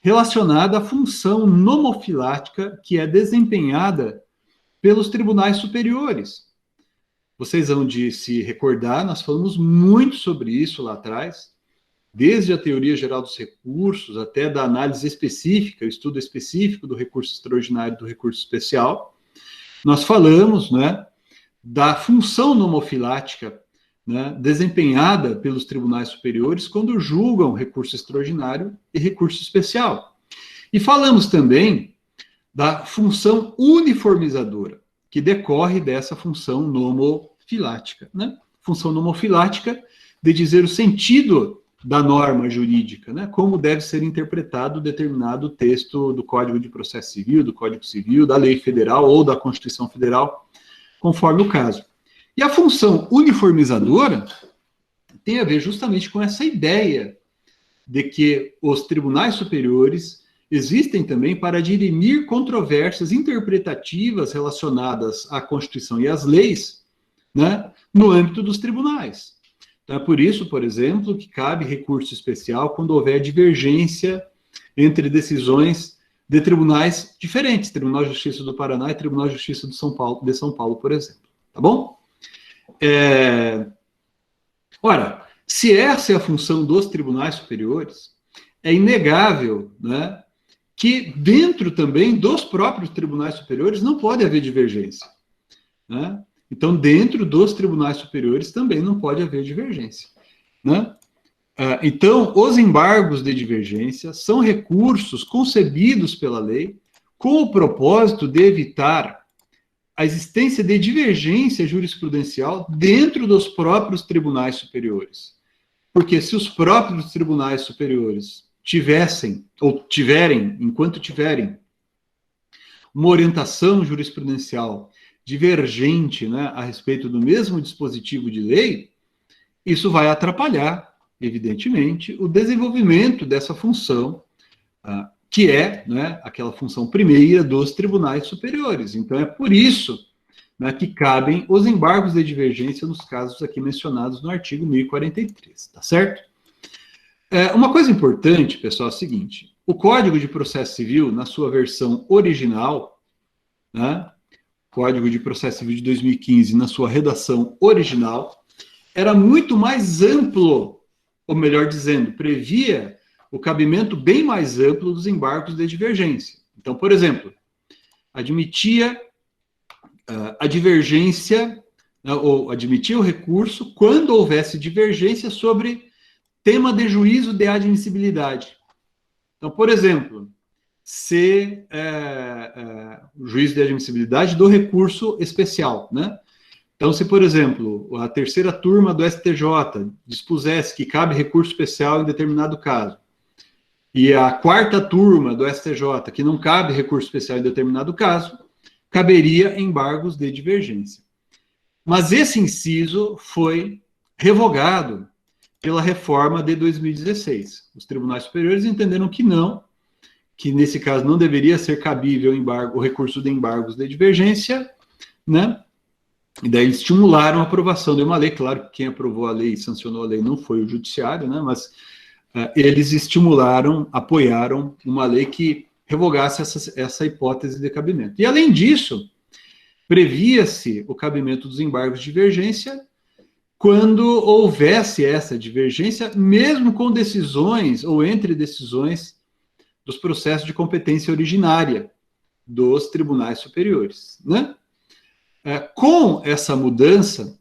relacionada à função nomofilática que é desempenhada pelos tribunais superiores. Vocês vão de se recordar, nós falamos muito sobre isso lá atrás, desde a teoria geral dos recursos até da análise específica, o estudo específico do recurso extraordinário e do recurso especial. Nós falamos, né, da função nomofilática, né, desempenhada pelos tribunais superiores quando julgam recurso extraordinário e recurso especial. E falamos também da função uniformizadora, que decorre dessa função nomofilática, né? Função nomofilática de dizer o sentido da norma jurídica, né? Como deve ser interpretado determinado texto do Código de Processo Civil, do Código Civil, da Lei Federal ou da Constituição Federal, conforme o caso. E a função uniformizadora tem a ver justamente com essa ideia de que os tribunais superiores existem também para dirimir controvérsias interpretativas relacionadas à Constituição e às leis, né, no âmbito dos tribunais. Então, é por isso, por exemplo, que cabe recurso especial quando houver divergência entre decisões de tribunais diferentes, Tribunal de Justiça do Paraná e Tribunal de Justiça de São Paulo, por exemplo. Tá bom? Ora, se essa é a função dos tribunais superiores, é inegável, né, que dentro também dos próprios tribunais superiores não pode haver divergência, né? Então, dentro dos tribunais superiores também não pode haver divergência, né? Então, os embargos de divergência são recursos concebidos pela lei com o propósito de evitar a existência de divergência jurisprudencial dentro dos próprios tribunais superiores. Porque se os próprios tribunais superiores enquanto tiverem uma orientação jurisprudencial divergente, né, a respeito do mesmo dispositivo de lei, isso vai atrapalhar, evidentemente, o desenvolvimento dessa função, que é, né, aquela função primeira dos tribunais superiores. Então, é por isso, né, que cabem os embargos de divergência nos casos aqui mencionados no artigo 1043, tá certo? Uma coisa importante, pessoal, é o seguinte: o Código de Processo Civil, na sua versão original, né, Código de Processo Civil de 2015, na sua redação original, era muito mais amplo, ou melhor dizendo, previa o cabimento bem mais amplo dos embargos de divergência. Então, por exemplo, admitia a divergência, ou admitia o recurso quando houvesse divergência sobre tema de juízo de admissibilidade. Então, por exemplo, se o juízo de admissibilidade do recurso especial, né? Então, se, por exemplo, a terceira turma do STJ dispusesse que cabe recurso especial em determinado caso, e a quarta turma do STJ, que não cabe recurso especial em determinado caso, caberia embargos de divergência. Mas esse inciso foi revogado pela reforma de 2016. Os tribunais superiores entenderam que não, que nesse caso não deveria ser cabível o recurso de embargos de divergência, né? E daí eles estimularam a aprovação de uma lei. Claro que quem aprovou a lei e sancionou a lei não foi o judiciário, né? Mas eles estimularam, apoiaram uma lei que revogasse essa hipótese de cabimento. E além disso, previa-se o cabimento dos embargos de divergência quando houvesse essa divergência, mesmo com decisões ou entre decisões dos processos de competência originária dos tribunais superiores, né? Com essa mudança,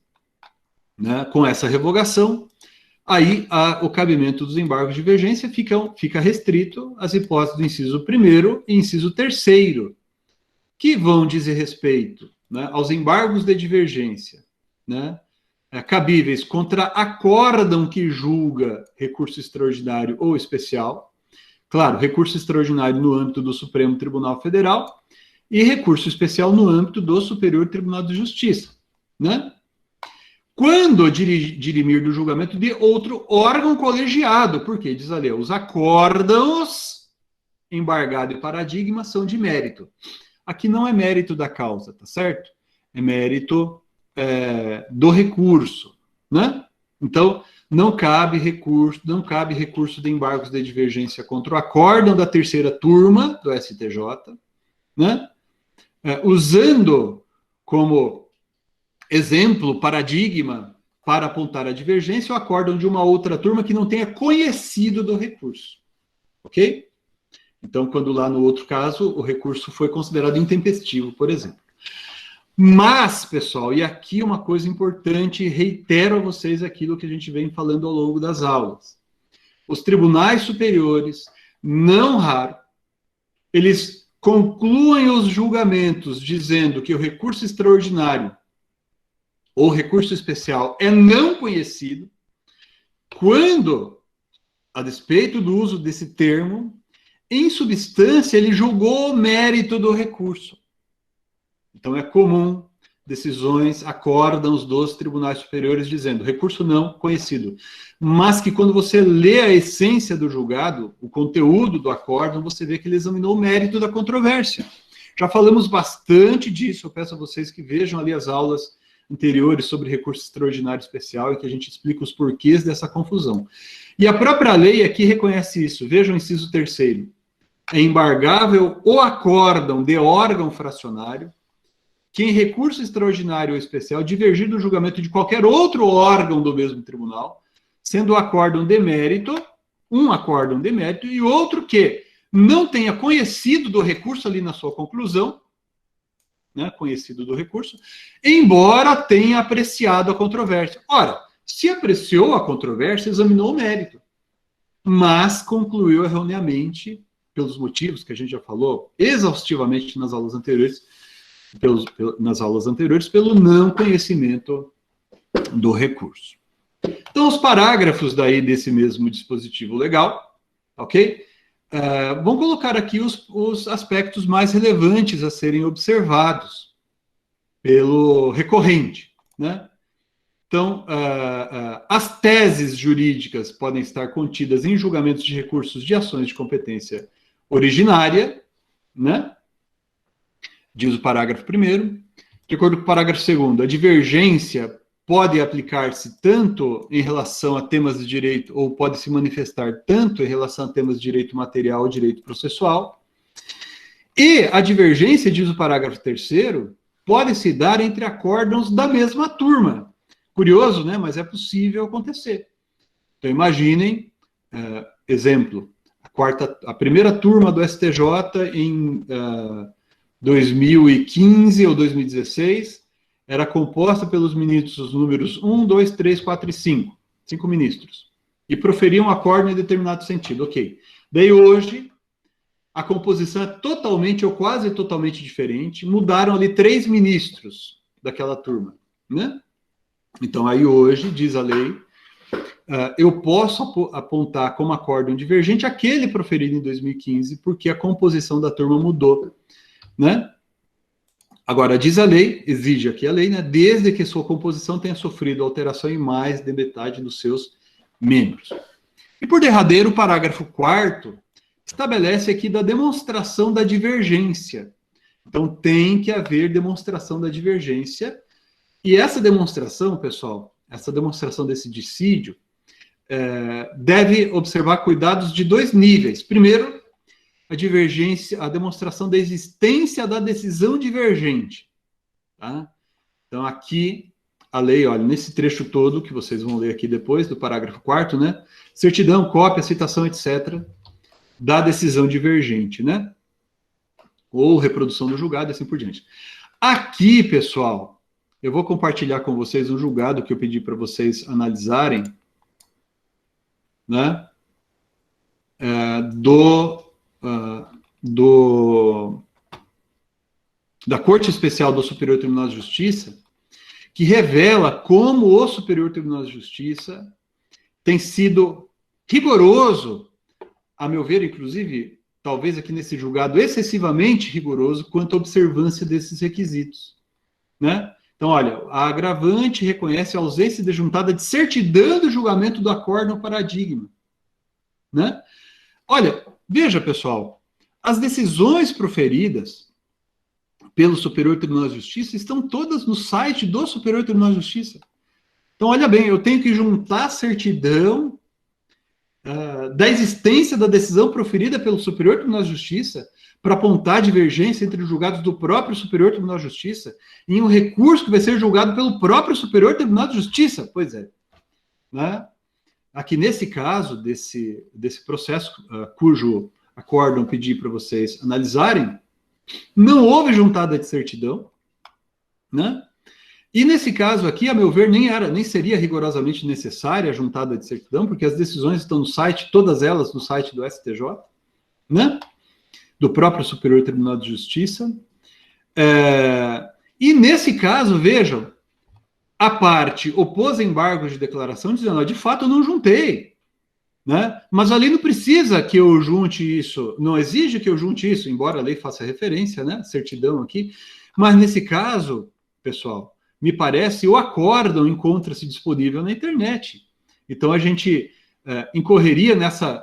né, com essa revogação, aí o cabimento dos embargos de divergência fica restrito às hipóteses do inciso 1º e inciso 3º, que vão dizer respeito, né, aos embargos de divergência, né, cabíveis contra acórdão que julga recurso extraordinário ou especial. Claro, recurso extraordinário no âmbito do Supremo Tribunal Federal e recurso especial no âmbito do Superior Tribunal de Justiça, né? Quando dirimir do julgamento de outro órgão colegiado, porque, diz a lei, os acórdãos, embargado e paradigma são de mérito. Aqui não é mérito da causa, tá certo? É mérito do recurso, né? Então, não cabe recurso de embargos de divergência contra o acórdão da terceira turma do STJ, né? Usando como exemplo, paradigma, para apontar a divergência, o acórdão de uma outra turma que não tenha conhecido do recurso. Ok? Então, quando lá no outro caso, o recurso foi considerado intempestivo, por exemplo. Mas, pessoal, e aqui uma coisa importante, reitero a vocês aquilo que a gente vem falando ao longo das aulas. Os tribunais superiores, não raro, eles concluem os julgamentos dizendo que o recurso extraordinário ou recurso especial é não conhecido, quando, a despeito do uso desse termo, em substância, ele julgou o mérito do recurso. Então, é comum decisões, acórdãos dos tribunais superiores dizendo recurso não conhecido. Mas que quando você lê a essência do julgado, o conteúdo do acórdão, você vê que ele examinou o mérito da controvérsia. Já falamos bastante disso, eu peço a vocês que vejam ali as aulas anteriores sobre recurso extraordinário especial e que a gente explica os porquês dessa confusão. E a própria lei aqui reconhece isso. Vejam o inciso 3º. É embargável o acórdão de órgão fracionário que em recurso extraordinário ou especial divergir do julgamento de qualquer outro órgão do mesmo tribunal, sendo o acórdão de mérito, um acórdão de mérito, e outro que não tenha conhecido do recurso ali na sua conclusão, né, conhecido do recurso, embora tenha apreciado a controvérsia. Ora, se apreciou a controvérsia, examinou o mérito, mas concluiu erroneamente, pelos motivos que a gente já falou exaustivamente nas aulas anteriores, pelo não conhecimento do recurso. Então, os parágrafos daí desse mesmo dispositivo legal, ok? Vamos colocar aqui os aspectos mais relevantes a serem observados pelo recorrente, né? Então, as teses jurídicas podem estar contidas em julgamentos de recursos de ações de competência originária, né? Diz o parágrafo 1º. De acordo com o parágrafo 2º, a divergência pode aplicar-se tanto em relação a temas de direito, ou pode se manifestar tanto em relação a temas de direito material ou direito processual. E a divergência, diz o parágrafo 3º, pode se dar entre acórdãos da mesma turma. Curioso, né? Mas é possível acontecer. Então, imaginem, exemplo, a primeira turma do STJ em 2015 ou 2016, era composta pelos ministros números 1, 2, 3, 4 e 5. 5 ministros. E proferiam acórdão em determinado sentido. Ok. Daí hoje, a composição é totalmente ou quase totalmente diferente. Mudaram ali 3 ministros daquela turma, né? Então, aí hoje, diz a lei, eu posso apontar como acórdão divergente aquele proferido em 2015, porque a composição da turma mudou, né? Agora, diz a lei, exige aqui a lei, né? Desde que sua composição tenha sofrido alteração em mais de metade dos seus membros. E por derradeiro, o parágrafo 4º estabelece aqui da demonstração da divergência. Então, tem que haver demonstração da divergência. E essa demonstração, pessoal, essa demonstração desse dissídio, deve observar cuidados de 2 níveis. Primeiro, a divergência, a demonstração da existência da decisão divergente. Tá? Então, aqui, a lei, olha, nesse trecho todo, que vocês vão ler aqui depois, do parágrafo 4º, né? Certidão, cópia, citação, etc., da decisão divergente, né? Ou reprodução do julgado, e assim por diante. Aqui, pessoal, eu vou compartilhar com vocês um julgado que eu pedi para vocês analisarem, né? Da Corte Especial do Superior Tribunal de Justiça, que revela como o Superior Tribunal de Justiça tem sido rigoroso, a meu ver, inclusive, talvez aqui nesse julgado, excessivamente rigoroso quanto à observância desses requisitos, né? Então, olha, a agravante reconhece a ausência desjuntada de certidão do julgamento do acórdão paradigma, né? Olha, veja, pessoal, as decisões proferidas pelo Superior Tribunal de Justiça estão todas no site do Superior Tribunal de Justiça. Então, olha bem, eu tenho que juntar a certidão da existência da decisão proferida pelo Superior Tribunal de Justiça para apontar a divergência entre os julgados do próprio Superior Tribunal de Justiça em um recurso que vai ser julgado pelo próprio Superior Tribunal de Justiça. Pois é. Né? Aqui, nesse caso, desse processo cujo acórdão pedi para vocês analisarem, não houve juntada de certidão, né? E nesse caso aqui, a meu ver, nem seria rigorosamente necessária a juntada de certidão, porque as decisões estão no site, todas elas no site do STJ, né? Do próprio Superior Tribunal de Justiça. E nesse caso, vejam, a parte opôs embargos de declaração, dizendo, de fato, eu não juntei, né? Mas ali não precisa que eu junte isso, não exige que eu junte isso, embora a lei faça referência, né? Certidão aqui. Mas nesse caso, pessoal, me parece, o acórdão encontra-se disponível na internet. Então, a gente incorreria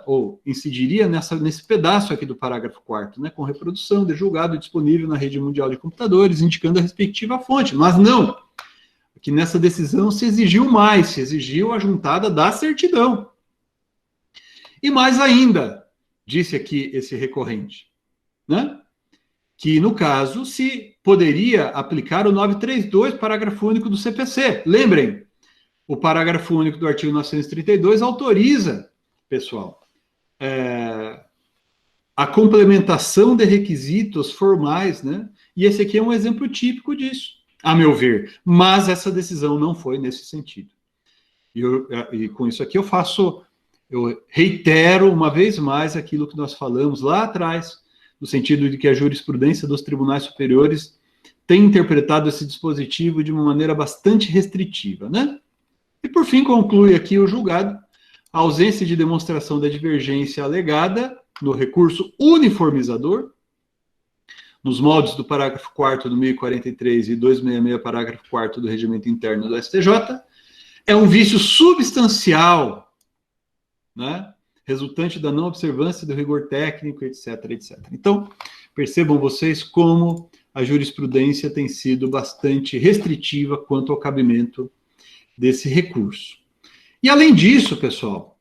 ou incidiria nesse pedaço aqui do parágrafo 4º, né, com reprodução de julgado disponível na rede mundial de computadores, indicando a respectiva fonte. Mas não, que nessa decisão se exigiu mais, se exigiu a juntada da certidão. E mais ainda, disse aqui esse recorrente, né? Que, no caso, se poderia aplicar o 932, parágrafo único do CPC. Lembrem, o parágrafo único do artigo 932 autoriza, pessoal, a complementação de requisitos formais, né? E esse aqui é um exemplo típico disso, a meu ver. Mas essa decisão não foi nesse sentido. E com isso aqui eu reitero uma vez mais aquilo que nós falamos lá atrás, no sentido de que a jurisprudência dos tribunais superiores tem interpretado esse dispositivo de uma maneira bastante restritiva, né? E, por fim, conclui aqui o julgado, a ausência de demonstração da divergência alegada no recurso uniformizador, nos moldes do parágrafo 4º do 1043 e 266, parágrafo 4º do Regimento Interno do STJ, é um vício substancial, né? Resultante da não observância do rigor técnico, etc, etc. Então, percebam vocês como a jurisprudência tem sido bastante restritiva quanto ao cabimento desse recurso. E, além disso, pessoal,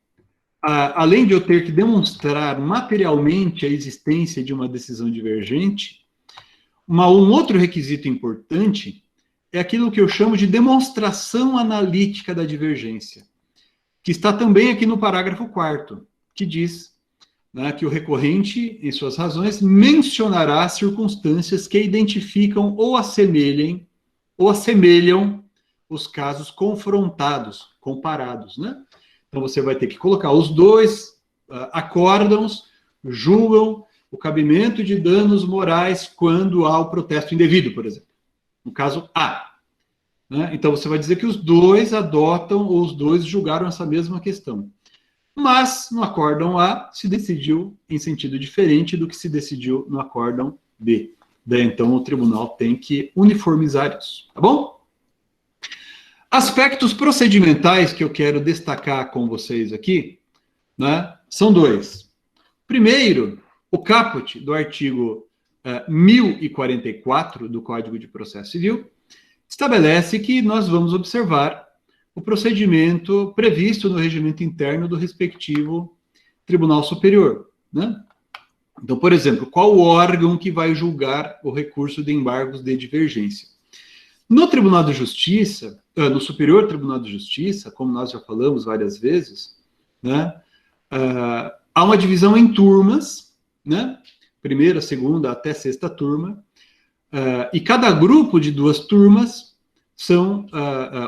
além de eu ter que demonstrar materialmente a existência de uma decisão divergente, um outro requisito importante é aquilo que eu chamo de demonstração analítica da divergência, que está também aqui no parágrafo 4º, que diz, né, que o recorrente, em suas razões, mencionará circunstâncias que identificam ou assemelham os casos confrontados, comparados, né? Então, você vai ter que colocar os dois acórdãos, julgam o cabimento de danos morais quando há o protesto indevido, por exemplo. No caso A. Né? Então, você vai dizer que os dois adotam ou os dois julgaram essa mesma questão. Mas, no acórdão A, se decidiu em sentido diferente do que se decidiu no acórdão B. Daí, então, o tribunal tem que uniformizar isso, tá bom? Aspectos procedimentais que eu quero destacar com vocês aqui, né, são dois. Primeiro, o caput do artigo 1044 do Código de Processo Civil estabelece que nós vamos observar o procedimento previsto no regimento interno do respectivo Tribunal Superior, né? Então, por exemplo, qual o órgão que vai julgar o recurso de embargos de divergência? No Tribunal de Justiça, no Superior Tribunal de Justiça, como nós já falamos várias vezes, né, há uma divisão em turmas, né, primeira, segunda, até sexta turma, e cada grupo de 2 turmas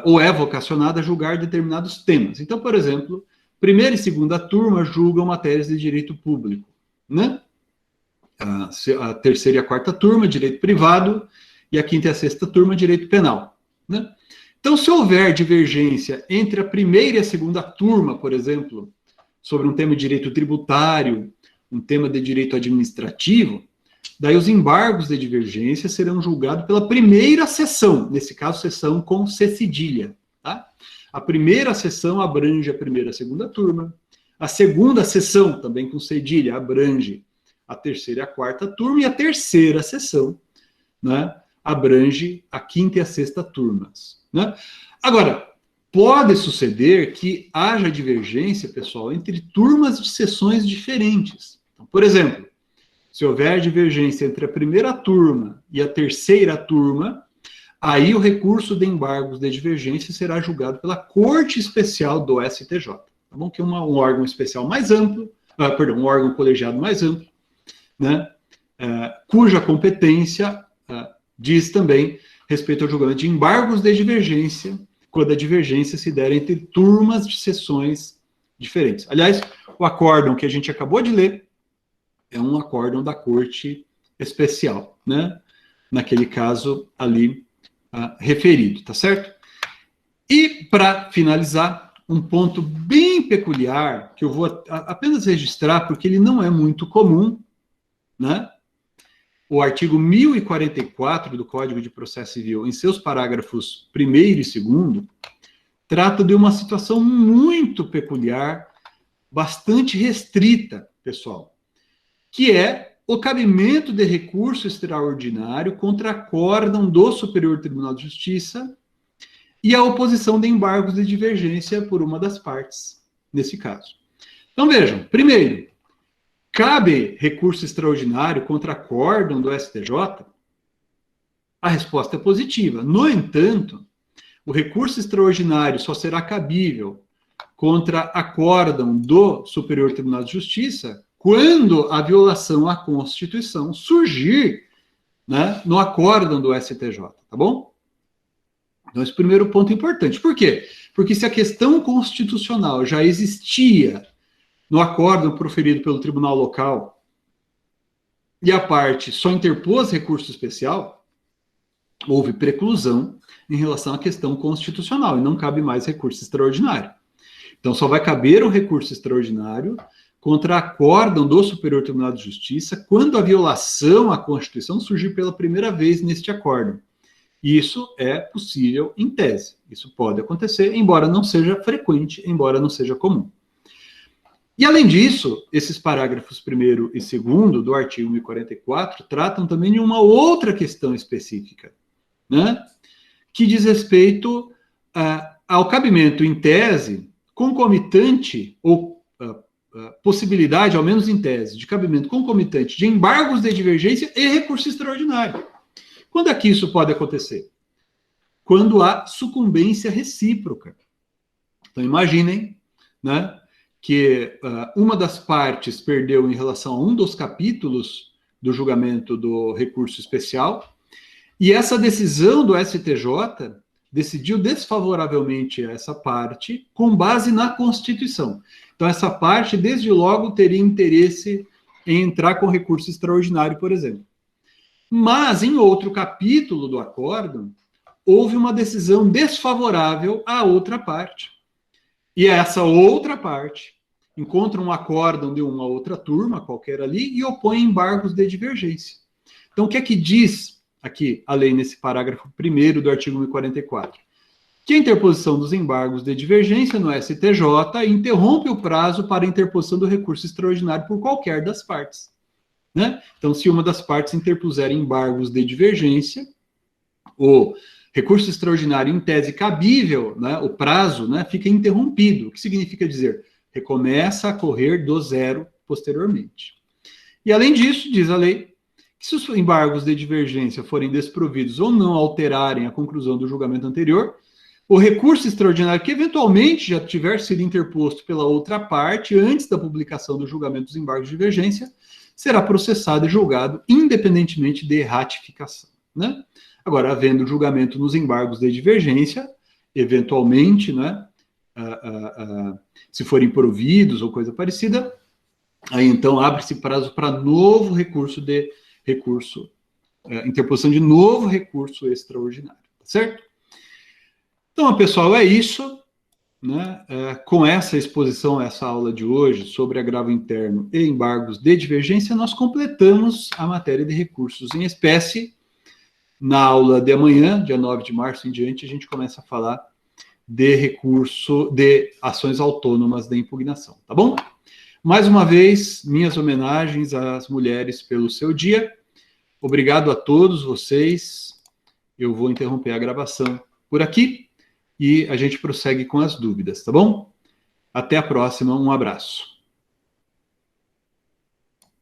ou é vocacionada a julgar determinados temas. Então, por exemplo, primeira e segunda turma julgam matérias de direito público, né? A terceira e a quarta turma, direito privado, e a quinta e a sexta turma, direito penal, né? Então, se houver divergência entre a primeira e a segunda turma, por exemplo, sobre um tema de direito tributário, um tema de direito administrativo, daí os embargos de divergência serão julgados pela primeira sessão, nesse caso, sessão com C cedilha, tá? A primeira sessão abrange a primeira e a segunda turma, a segunda sessão, também com cedilha, abrange a terceira e a quarta turma, e a terceira sessão, né, abrange a quinta e a sexta turmas, né? Agora, pode suceder que haja divergência, pessoal, entre turmas de sessões diferentes. Então, por exemplo, se houver divergência entre a primeira turma e a terceira turma, aí o recurso de embargos de divergência será julgado pela Corte Especial do STJ, tá bom? Que é um órgão especial mais amplo, um órgão colegiado mais amplo, né? Cuja competência diz também respeito ao julgamento de embargos de divergência, quando a divergência se der entre turmas de sessões diferentes. Aliás, o acórdão que a gente acabou de ler é um acórdão da Corte Especial, né? Naquele caso ali referido, tá certo? E, para finalizar, um ponto bem peculiar, que eu vou apenas registrar, porque ele não é muito comum, né? O artigo 1044 do Código de Processo Civil, em seus parágrafos 1º e 2º, trata de uma situação muito peculiar, bastante restrita, pessoal, que é o cabimento de recurso extraordinário contra acórdão do Superior Tribunal de Justiça e a oposição de embargos de divergência por uma das partes, nesse caso. Então, vejam, primeiro, cabe recurso extraordinário contra acórdão do STJ? A resposta é positiva. No entanto, o recurso extraordinário só será cabível contra acórdão do Superior Tribunal de Justiça quando a violação à Constituição surgir, né, no acórdão do STJ, tá bom? Então, esse primeiro ponto é importante. Por quê? Porque se a questão constitucional já existia no acórdão proferido pelo tribunal local e a parte só interpôs recurso especial, houve preclusão em relação à questão constitucional e não cabe mais recurso extraordinário. Então, só vai caber um recurso extraordinário contra acórdão do Superior Tribunal de Justiça quando a violação à Constituição surgir pela primeira vez neste acórdão. Isso é possível em tese. Isso pode acontecer, embora não seja frequente, embora não seja comum. E, além disso, esses parágrafos 1º e 2º do artigo 1044 tratam também de uma outra questão específica, né? Que diz respeito ao cabimento em tese, concomitante, ou possibilidade, ao menos em tese, de cabimento concomitante de embargos de divergência e recurso extraordinário. Quando é que isso pode acontecer? Quando há sucumbência recíproca. Então, imaginem, né, que uma das partes perdeu em relação a um dos capítulos do julgamento do recurso especial, e essa decisão do STJ decidiu desfavoravelmente a essa parte com base na Constituição. Então, essa parte, desde logo, teria interesse em entrar com recurso extraordinário, por exemplo. Mas, em outro capítulo do acórdão, houve uma decisão desfavorável à outra parte. E essa outra parte encontra um acórdão de uma outra turma, qualquer ali, e opõe embargos de divergência. Então, o que é que diz aqui a lei nesse parágrafo 1º do artigo 1044? Que a interposição dos embargos de divergência no STJ interrompe o prazo para a interposição do recurso extraordinário por qualquer das partes, né? Então, se uma das partes interpuser embargos de divergência, o recurso extraordinário, em tese cabível, né, o prazo, né, fica interrompido. O que significa dizer? Recomeça a correr do zero posteriormente. E, além disso, diz a lei, que se os embargos de divergência forem desprovidos ou não alterarem a conclusão do julgamento anterior, o recurso extraordinário que eventualmente já tiver sido interposto pela outra parte antes da publicação do julgamento dos embargos de divergência será processado e julgado independentemente de ratificação, né? Agora, havendo julgamento nos embargos de divergência, eventualmente, né, se forem providos ou coisa parecida, aí então abre-se prazo para novo interposição de novo recurso extraordinário, tá certo? Então, pessoal, é isso, né? Com essa exposição, essa aula de hoje sobre agravo interno e embargos de divergência, nós completamos a matéria de recursos em espécie. Na aula de amanhã, dia 9 de março em diante, a gente começa a falar de recurso, de ações autônomas de impugnação, tá bom? Mais uma vez, minhas homenagens às mulheres pelo seu dia. Obrigado a todos vocês. Eu vou interromper a gravação por aqui. e a gente prossegue com as dúvidas, tá bom? Até a próxima, um abraço.